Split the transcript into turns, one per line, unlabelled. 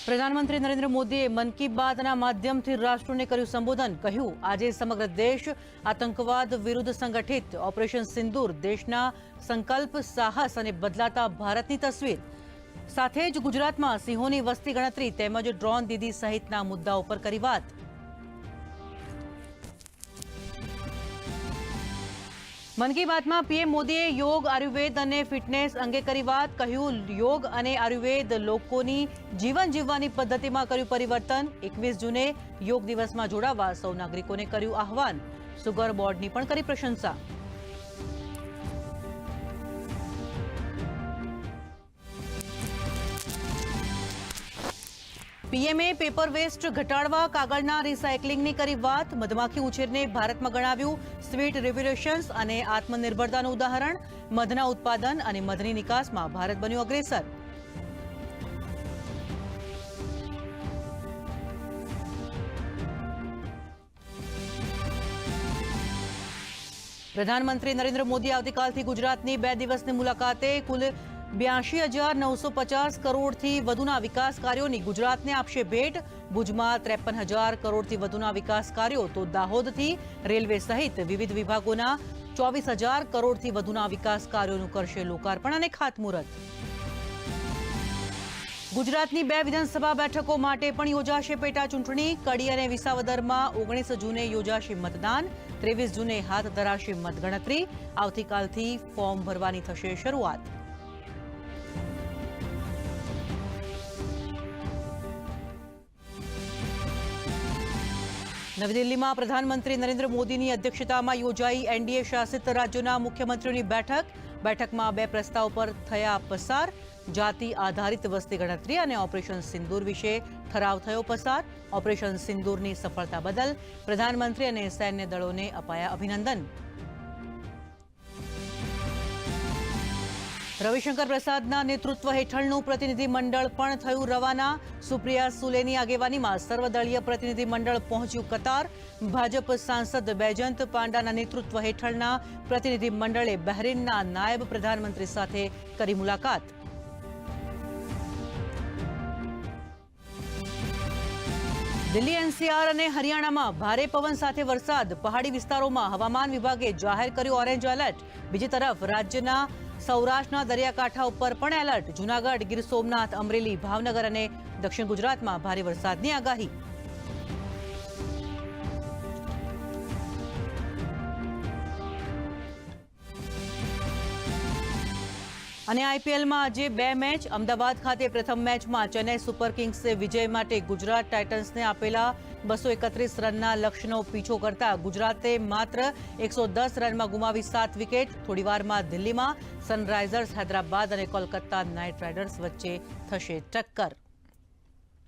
પ્રધાનમંત્રી નરેન્દ્ર મોદીએ મન કી બાતના માધ્યમથી રાષ્ટ્રને કર્યું સંબોધન. કહ્યું, આજે સમગ્ર દેશ આતંકવાદ વિરુદ્ધ સંગઠિત. ઓપરેશન સિંદૂર દેશના સંકલ્પ, સાહસ અને બદલાતા ભારતની તસવીર. સાથે જ ગુજરાતમાં સિંહોની વસ્તી ગણતરી તેમજ ડ્રોન દીદી સહિતના મુદ્દાઓ પર કરી વાત. મન કી બાતમાં પીએમ મોદીએ યોગ, આયુર્વેદ અને ફિટનેસ અંગે કરી વાત. કહ્યું, યોગ અને આયુર્વેદ લોકોની જીવન જીવવાની પદ્ધતિમાં કર્યું પરિવર્તન. 21 જૂને યોગ દિવસમાં જોડાવા સૌ નાગરિકોને કર્યું આહવાન. સુગર બોર્ડની પણ કરી પ્રશંસા. પીએમએ પેપર વેસ્ટ ઘટાડવા કાગળના રિસાયકલિંગની કરી વાત. મધમાખી ઉછેરને ભારતમાં ગણાવ્યું સ્વીટ રેવોલ્યુશન્સ અને આત્મનિર્ભરતાનું ઉદાહરણ. મધના ઉત્પાદન અને મધની નિકાસમાં ભારત બન્યું અગ્રેસર. પ્રધાનમંત્રી નરેન્દ્ર મોદી આવતીકાલથી ગુજરાતની 2 દિવસની મુલાકાતે. કુલ 82,950 કરોડથી વધુના વિકાસ કાર્યોની ગુજરાતને આપશે ભેટ. ભુજમાં 53,000 કરોડથી વધુના વિકાસ કાર્યો તો દાહોદથી રેલવે સહિત વિવિધ વિભાગોના 24,000 કરોડથી વધુના વિકાસ કાર્યોનું કરશે લોકાર્પણ અને ખાતમુહૂર્ત. ગુજરાતની 2 વિધાનસભા બેઠકો માટે પણ યોજાશે પેટા ચૂંટણી. કડી અને વિસાવદરમાં 19 જૂને યોજાશે મતદાન. 23 જૂને હાથ ધરાશે મતગણતરી. આવતીકાલથી ફોર્મ ભરવાની થશે શરૂઆત. નવી દિલ્હીમાં પ્રધાનમંત્રી નરેન્દ્ર મોદીની અધ્યક્ષતામાં યોજાઈ એનડીએ શાસિત રાજ્યોના મુખ્યમંત્રીઓની બેઠક. બેઠકમાં 2 પ્રસ્તાવ પર થયા પસાર. જાતિ આધારિત વસ્તી ગણતરી અને ઓપરેશન સિંદૂર વિશે ઠરાવ થયો પસાર. ઓપરેશન સિંદૂરની સફળતા બદલ પ્રધાનમંત્રી અને સૈન્ય દળોને અપાયા અભિનંદન. રવિશંકર પ્રસાદના નેતૃત્વ હેઠળનું પ્રતિનિધિ મંડળ પણ થયું રવાના. સુપ્રિયા સુલેની આગેવાનીમાં સર્વદળીય પ્રતિનિધિ મંડળ પહોંચ્યું કતાર. ભાજપ સાંસદ બૈજંત પાંડાના નેતૃત્વ હેઠળના પ્રતિનિધિ મંડળે બહરીનના નાયબ પ્રધાનમંત્રી સાથે કરી મુલાકાત. દિલ્હી, એનસીઆર અને હરિયાણામાં ભારે પવન સાથે વરસાદ. પહાડી વિસ્તારોમાં હવામાન વિભાગે જાહેર કર્યું ઓરેન્જ એલર્ટ. બીજી તરફ રાજ્યના સૌરાષ્ટ્રના દરિયાકાંઠા ઉપર પણ એલર્ટ. જૂનાગઢ, ગીર સોમનાથ, અમરેલી, ભાવનગર અને દક્ષિણ ગુજરાતમાં ભારે વરસાદની આગાહી. અને આઈપીએલમાં આજે 2 મેચ. અમદાવાદ ખાતે પ્રથમ મેચમાં ચેન્નઈ સુપર કિંગ્સે વિજય માટે ગુજરાત ટાઇટન્સને આપેલા 231 રનના લક્ષ્યનો પીછો કરતા ગુજરાતે માત્ર 110 રનમાં ગુમાવી 7 વિકેટ. થોડીવારમાં દિલ્હીમાં સનરાઇઝર્સ હૈદરાબાદ અને કોલકાતા નાઇટ રાઇડર્સ વચ્ચે થશે ટક્કર.